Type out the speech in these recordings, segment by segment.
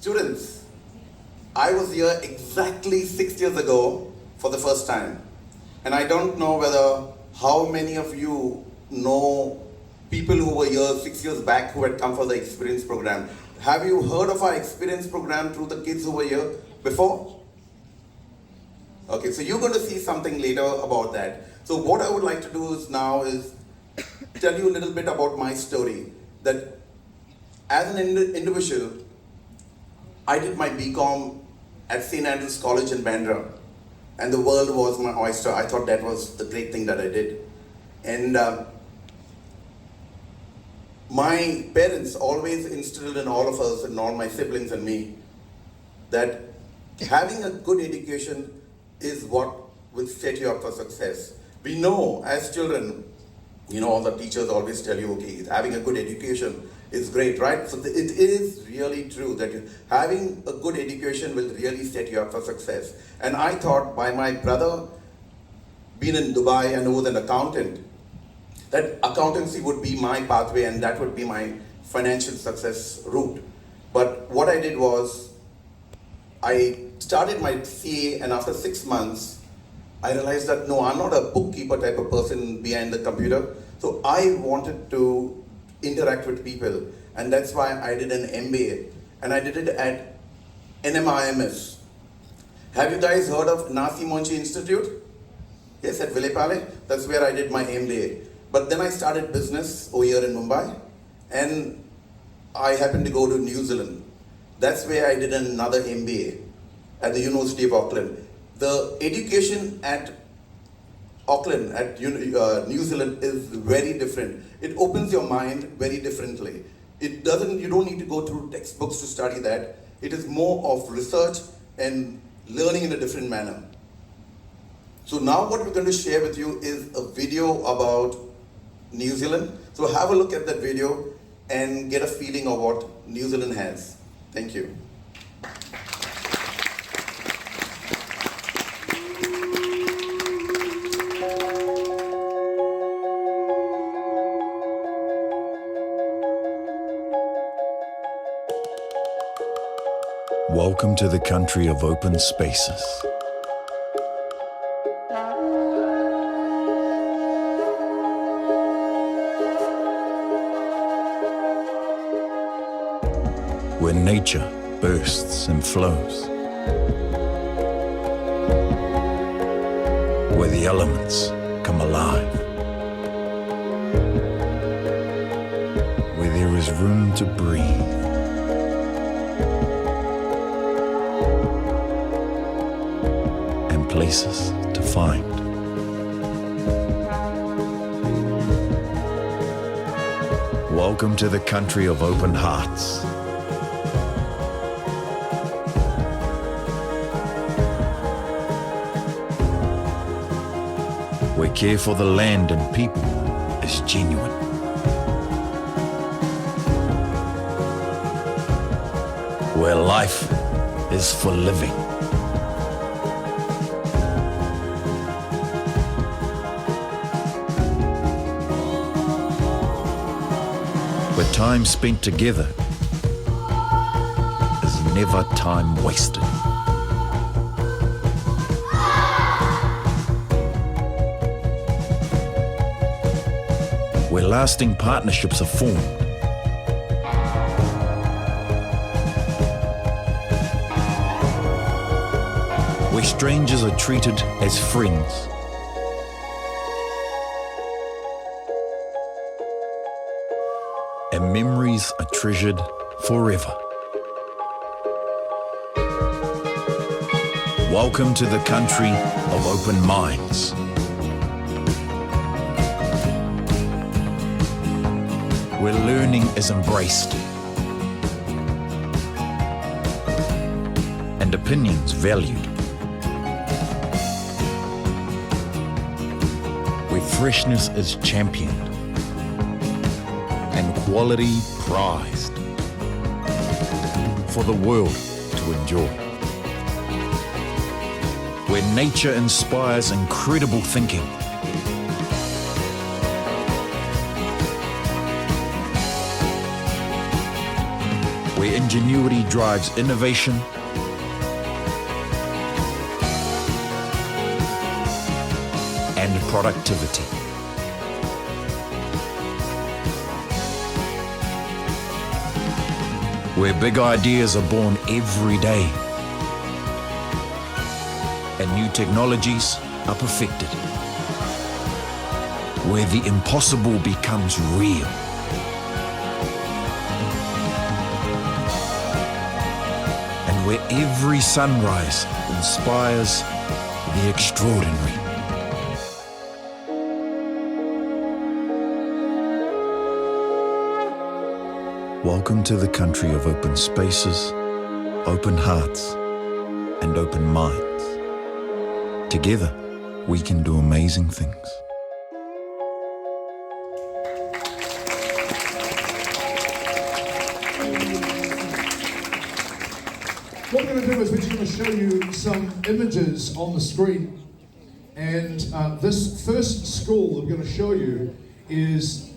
Students, I was here exactly 6 years ago for the first time. And I don't know whether how many of you know people who were here 6 years back who had come for the experience program. Have you heard of our experience program through the kids who were here before? Okay, so you're going to see something later about that. So what I would like to do is now is tell you a little bit about my story. That as an individual, I did my BCom at St. Andrews College in Bandra, and the world was my oyster. I thought that was the great thing that I did. And my parents always instilled in all of us, and all my siblings and me, that having a good education is what will set you up for success. We know as children, all the teachers always tell you, okay, having a good education is great, right? So it is really true that having a good education will really set you up for success. And I thought by my brother being in Dubai and who was an accountant, that accountancy would be my pathway and that would be my financial success route. But what I did was, I started my CA, and after 6 months, I realized that no, I'm not a bookkeeper type of person behind the computer. So I wanted to interact with people, and that's why I did an MBA, and I did it at NMIMS. Have you guys heard of Nasi Monchi Institute? Yes, at Vilepale. That's where I did my MBA. But then I started business over here in Mumbai, and I happened to go to New Zealand. That's where I did another MBA at the University of Auckland. The education at Auckland, at New Zealand, is very different. It opens your mind very differently. You don't need to go through textbooks to study that. It is more of research and learning in a different manner. So now what we're going to share with you is a video about New Zealand. So have a look at that video and get a feeling of what New Zealand has. Thank you. Welcome to the country of open spaces. Where nature bursts and flows. Where the elements come alive. Where there is room to breathe. Places to find. Welcome to the country of open hearts. Where care for the land and people is genuine. Where life is for living. Where time spent together is never time wasted. Where lasting partnerships are formed. Where strangers are treated as friends. And memories are treasured forever. Welcome to the country of open minds. Where learning is embraced and opinions valued. Where freshness is championed and quality prized for the world to enjoy. Where nature inspires incredible thinking. Where where ingenuity drives innovation and productivity. Where big ideas are born every day and new technologies are perfected. Where the impossible becomes real. And where every sunrise inspires the extraordinary. Welcome to the country of open spaces, open hearts, and open minds. Together, we can do amazing things. What we're going to do is we're just going to show you some images on the screen. And this first school that we're going to show you is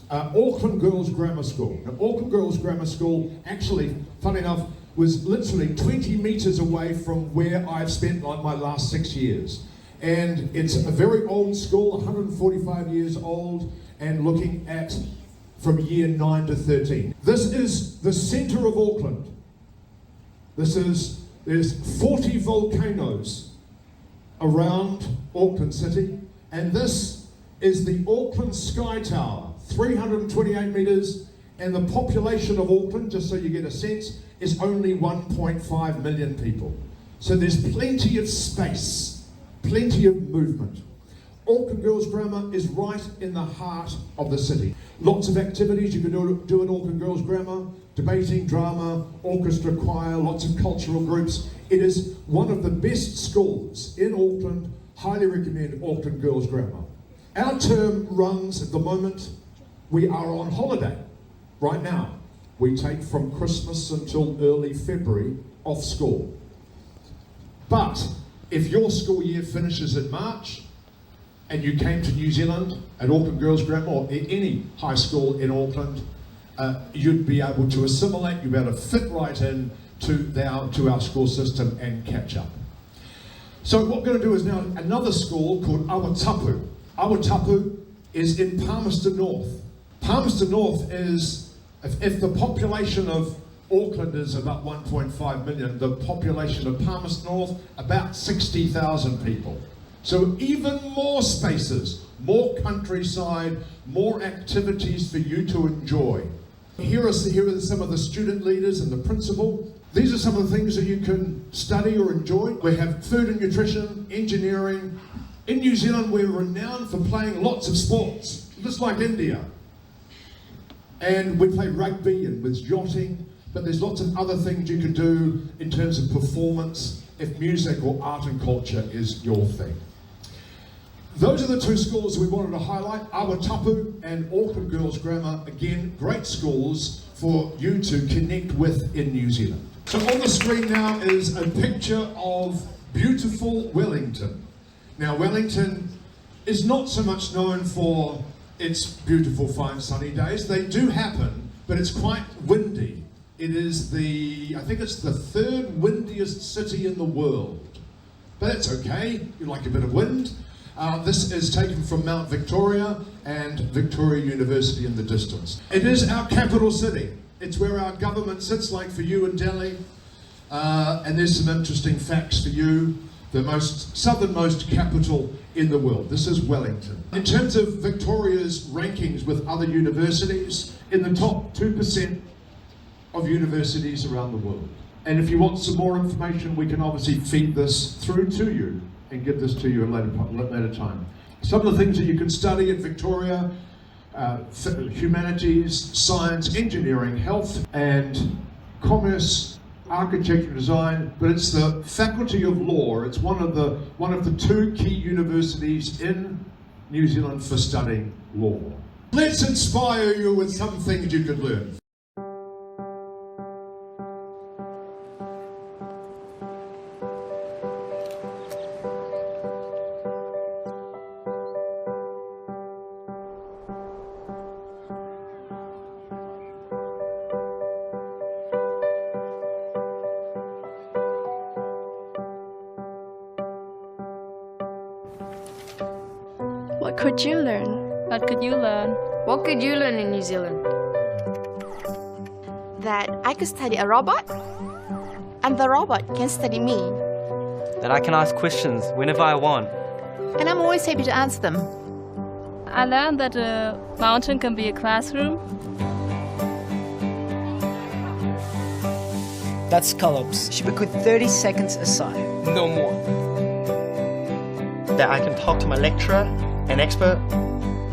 Auckland Girls Grammar School. Now, Auckland Girls Grammar School, actually, funny enough, was literally 20 metres away from where I've spent like my last 6 years. And it's a very old school, 145 years old, and looking at from year 9 to 13. This is the centre of Auckland. There's 40 volcanoes around Auckland City, and this is the Auckland Sky Tower, 328 metres, and the population of Auckland, just so you get a sense, is only 1.5 million people. So there's plenty of space, plenty of movement. Auckland Girls Grammar is right in the heart of the city. Lots of activities you can do at Auckland Girls Grammar, debating, drama, orchestra, choir, lots of cultural groups. It is one of the best schools in Auckland. Highly recommend Auckland Girls Grammar. Our term runs at the moment. We are on holiday right now. We take from Christmas until early February off school. But if your school year finishes in March and you came to New Zealand at Auckland Girls Grammar or any high school in Auckland, you'd be able to assimilate, you'd be able to fit right in to our school system and catch up. So what we're going to do is now another school called Awatapu. Awatapu is in Palmerston North. Palmerston North is, if the population of Auckland is about 1.5 million, the population of Palmerston North, about 60,000 people. So even more spaces, more countryside, more activities for you to enjoy. Here are some of the student leaders and the principal. These are some of the things that you can study or enjoy. We have food and nutrition, engineering. In New Zealand, we're renowned for playing lots of sports, just like India. And we play rugby and with yachting, but there's lots of other things you can do in terms of performance if music or art and culture is your thing. Those are the two schools we wanted to highlight, Awatapu and Auckland Girls Grammar. Again, great schools for you to connect with in New Zealand. So on the screen now is a picture of beautiful Wellington. Now Wellington is not so much known for its beautiful fine sunny days. They do happen, but it's quite windy. It is I think it's the third windiest city in the world. But that's okay, you like a bit of wind. This is taken from Mount Victoria and Victoria University in the distance. It is our capital city. It's where our government sits, like for you in Delhi. And there's some interesting facts for you. The southernmost capital in the world. This is Wellington. In terms of Victoria's rankings with other universities, in the top 2% of universities around the world. And if you want some more information, we can obviously feed this through to you and give this to you at a later time. Some of the things that you can study at Victoria, humanities, science, engineering, health, and commerce, architecture and design, but it's the Faculty of Law. It's one of the two key universities in New Zealand for studying law. Let's inspire you with some things you could learn. What could you learn? What could you learn? What could you learn in New Zealand? That I could study a robot, and the robot can study me. That I can ask questions whenever I want. And I'm always happy to answer them. I learned that a mountain can be a classroom. That's Collops. She would put 30 seconds aside. No more. That I can talk to my lecturer, an expert.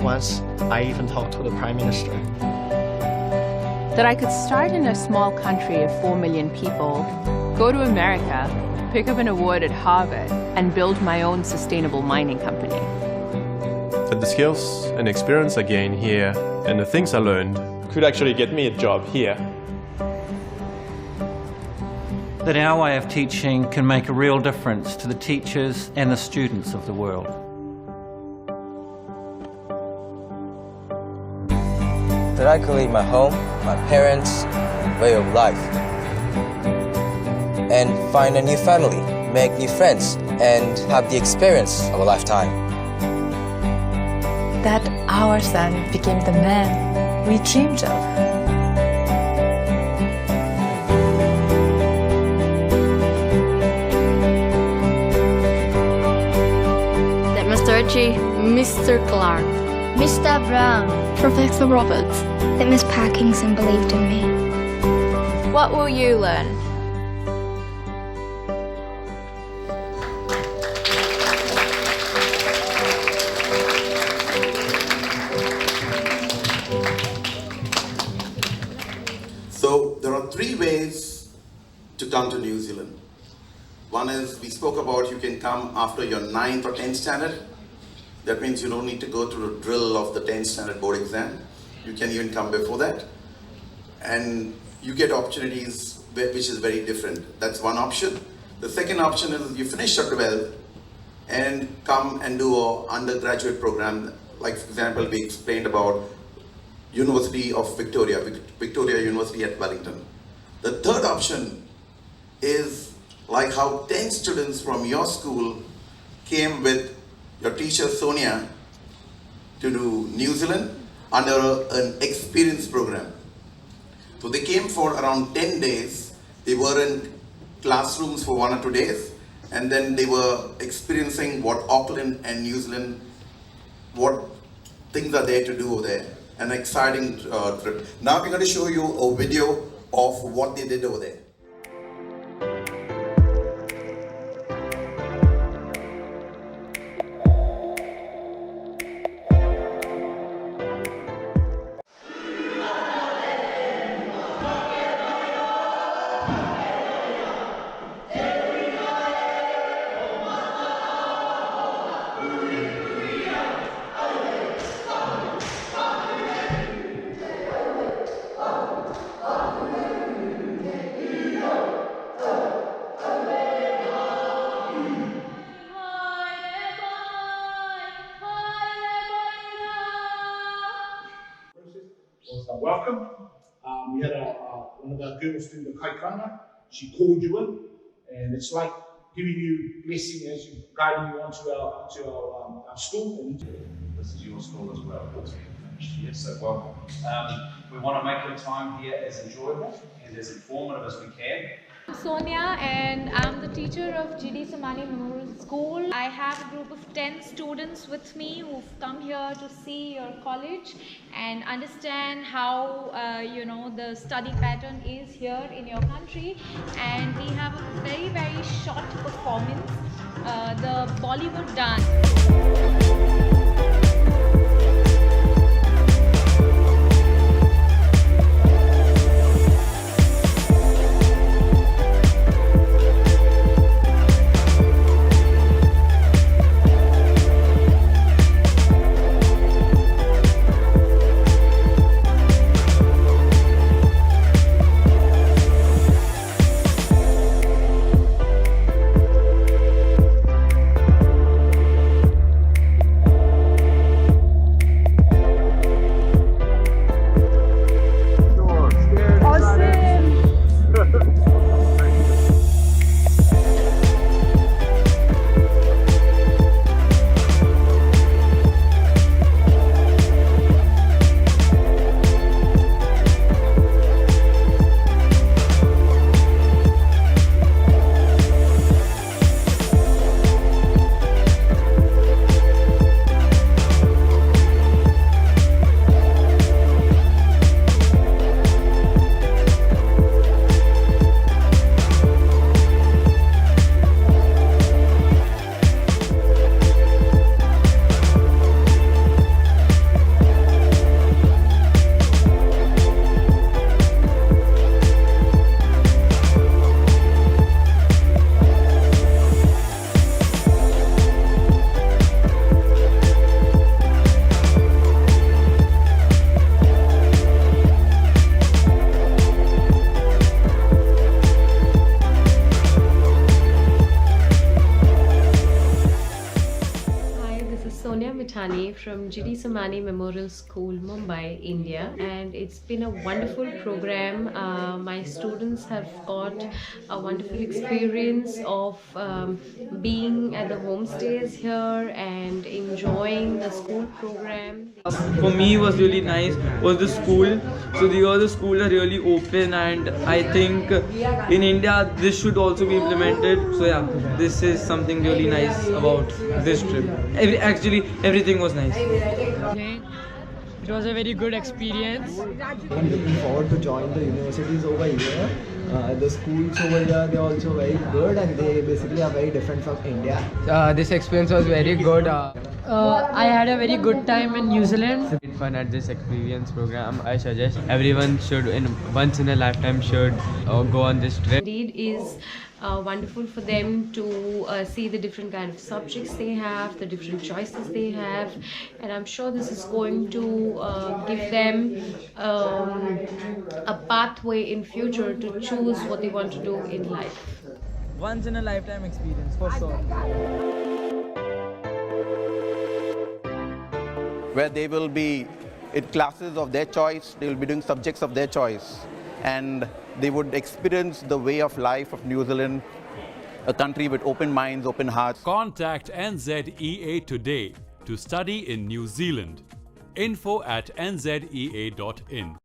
Once I even talked to the Prime Minister. That I could start in a small country of 4 million people, go to America, pick up an award at Harvard, and build my own sustainable mining company. That the skills and experience I gained here and the things I learned could actually get me a job here. That our way of teaching can make a real difference to the teachers and the students of the world. That I could leave my home, my parents, way of life. And find a new family, make new friends, and have the experience of a lifetime. That our son became the man we dreamed of. That Mr. Ritchie, Mr. Clark, Mr. Brown, Professor Roberts. that Miss Parkinson believed in me. What will you learn? So there are three ways to come to New Zealand. One is, we spoke about, you can come after your 9th or 10th standard. That means you don't need to go through the drill of the 10th standard board exam. You can even come before that. And you get opportunities which is very different. That's one option. The second option is you finish your 12th and come and do an undergraduate program. Like, for example, we explained about University of Victoria, Victoria University at Wellington. The third option is like how 10 students from your school came with your teacher Sonia to do New Zealand under an experience program. So they came for around 10 days. They were in classrooms for 1 or 2 days, and then they were experiencing what Auckland and New Zealand, what things are there to do over there. An exciting trip. Now we're going to show you a video of what they did over there. Welcome. We had one of our girls do the kaikanga. She called you in, and it's like giving you blessing as you guiding you onto our school. And this is your school as well. Yes, so welcome. We want to make your time here as enjoyable and as informative as we can. I'm Sonia and I'm the teacher of GD Somani Memorial School. I have a group of 10 students with me who've come here to see your college and understand how the study pattern is here in your country. And we have a very, very short performance, the Bollywood dance. Somani from GD Somani Memorial School, Mumbai, India, and it's been a wonderful program. My students have got a wonderful experience of being at the homestays here and enjoying the school program. For me was really nice was the school. So the schools are really open, and I think in India this should also be implemented. So yeah, this is something really nice about this trip. Actually everything was nice. It was a very good experience. I'm looking forward to join the universities over here. The schools over here, they're also very good, and they basically are very different from India. This experience was very good. I had a very good time in New Zealand. It's fun at this experience program. I suggest everyone should, once in a lifetime, should go on this trip. Indeed is wonderful for them to see the different kind of subjects they have, the different choices they have, and I'm sure this is going to give them a pathway in future to choose what they want to do in life. Once in a lifetime experience for sure. Where they will be in classes of their choice, they will be doing subjects of their choice, and they would experience the way of life of New Zealand, a country with open minds, open hearts. Contact NZEA today to study in New Zealand. info@nzea.in